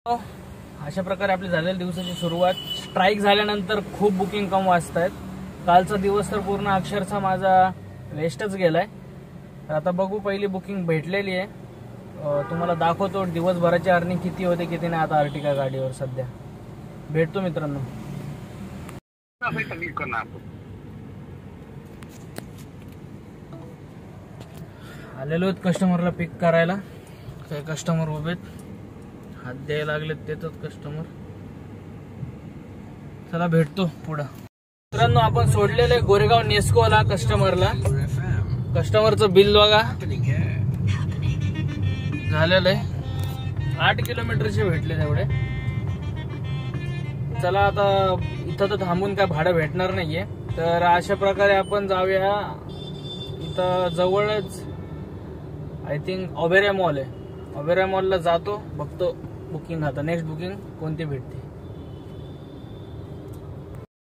अशा प्रकारे आपली झालेल्या दिवसाची सुरुवात. स्ट्राईक झाल्यानंतर खूप बुकिंग कम वाजत आहेत. कालचा दिवस तर पूर्ण अक्षरशः माझा वेस्टच गेलाय. तर आता बघू, पहिली बुकिंग भेटलेली आहे. तुम्हाला दाखवतो दिवसभराची अर्निंग किती होते किती नाही आता अर्टिगा गाडीवर सध्या. भेटतो मित्रांनो. आलेलो आहेत कस्टमरला पिक करायला. काही कस्टमर उभेत, हात द्यायला लागलेत तेच कस्टमर. चला भेटतो पुढं. मित्रांनो आपण सोडलेले गोरेगाव नेस्कोला कस्टमरला. कस्टमरचं बिल बघा झालेलं आहे. 8 किलोमीटरचे भेटले तेवढे. चला आता इथं तर थांबून काय भाडं भेटणार नाहीये. तर अशा प्रकारे आपण जाऊया. इथं जवळच आय थिंक ओबेराय मॉल आहे. ओबेराय मॉलला जातो, बघतो बुकिंग आता नेक्स्ट बुकिंग कोणती भेटते.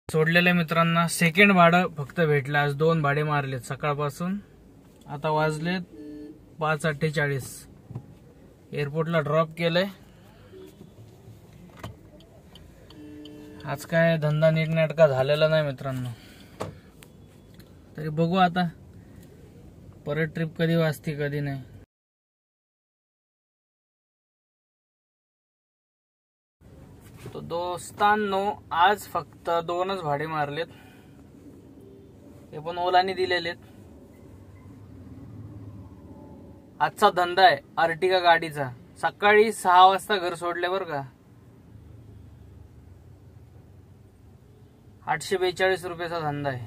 सोडलेल्या मित्रांना सेकंड भाडं फक्त भेटलं. आज 2 भाडे मारलेत सकाळपासून. आता वाजलेत 5:48. एअरपोर्टला ड्रॉप केलंय. आज काय धंदा नीटनेटका झालेला नाही मित्रांनो. तरी बघू आता परत ट्रिप कधी वाजती कधी नाही. तो दोस्तांनो आज फक्त 2च भाडे मारलेत. ते पण ओलाने दिलेलेत. आजचा धंदा आहे अर्टिगा गाडीचा. सकाळी 6 वाजता घर सोडले बर का. 842 रुपयाचा धंदा आहे.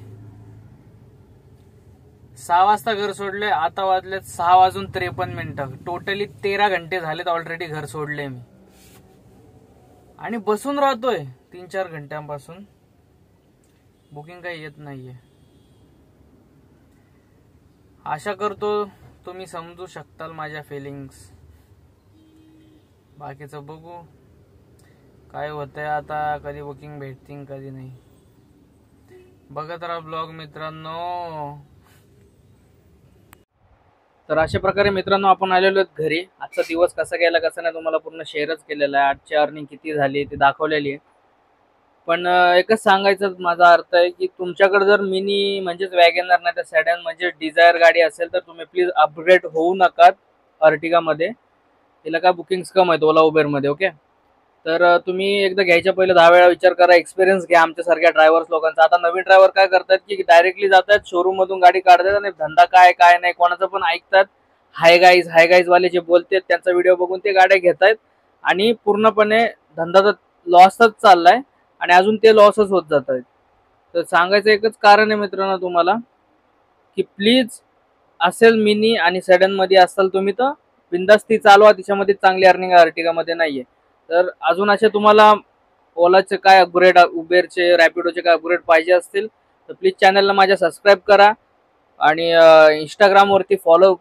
6 वाजता घर सोडले. आता वाजलेत 6:53. टोटली 13 घंटे झालेत ऑलरेडी घर सोडले मी. आणि बसून राहतोय 3-4 घंट्यांपासून. बुकिंग काही येत नाहीये. आशा करतो तुम्ही समजू शकताल माझ्या फिलिंग्स. बाकीचं बघू काय होतंय आता. कधी बुकिंग भेटतील कधी नाही. बघत राहा ब्लॉग मित्रांनो. तर अशा प्रकारे मित्रांनो आपण आलेलो आहेत घरी. आजचा दिवस कसा गेला कसा नाही तुम्हाला पूर्ण शेअरच केलेला आहे. आजची अर्निंग किती झाली ते दाखवलेली आहे. पण एकच सांगायचं माझा अर्थ आहे की तुमच्याकडे जर मिनी म्हणजेच वॅगनर नाही तर सेडन म्हणजे डिझायर गाडी असेल तर तुम्ही प्लीज अपग्रेड होऊ नका अर्टिगामध्ये. तिला काय बुकिंग्स कम आहेत ओला उबेरमध्ये. ओके, तर तुम्ही एकदा घ्यायच्या पहिले 10 वेळा विचार करा. एक्सपिरियन्स घ्या आमच्यासारख्या ड्रायव्हर्स लोकांचा. आता नवीन ड्रायव्हर काय करतात की डायरेक्टली जातात शोरूम मधून गाडी काढतात आणि धंदा काय नाही कोणाचं पण ऐकतात. हाय गाईज वाले जे बोलतात त्यांचा व्हिडिओ बघून ते गाड्या घेत आहेत आणि पूर्णपणे धंदा तर लॉसच चाललाय आणि अजून ते लॉसच होत जात आहेत. तर सांगायचं एकच कारण आहे मित्रांनो तुम्हाला की प्लीज असेल मिनी आणि सेडन मध्ये असाल तुम्ही तर बिंदास्ती चालवा. तिच्यामध्ये चांगली अर्निंग अर्टिगामध्ये नाहीये. तर अजून असे तुम्हाला ओलाचे काय अपग्रेड, उबेरचे, रॅपिडोचे काय अपग्रेड पाहिजे असतील तर प्लीज चॅनलला माझ्या सबस्क्राईब करा आणि इंस्टाग्रामवरती फॉलो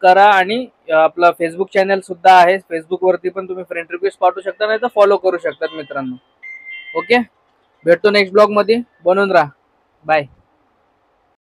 करा आणि आपला फेसबुक चॅनल सुद्धा आहे. फेसबुकवरती पण तुम्ही फ्रेंड रिक्वेस्ट पाठवू शकता नाही तर फॉलो करू शकतात मित्रांनो. ओके, भेटतो नेक्स्ट ब्लॉग मध्ये. बनवून राहा. बाय.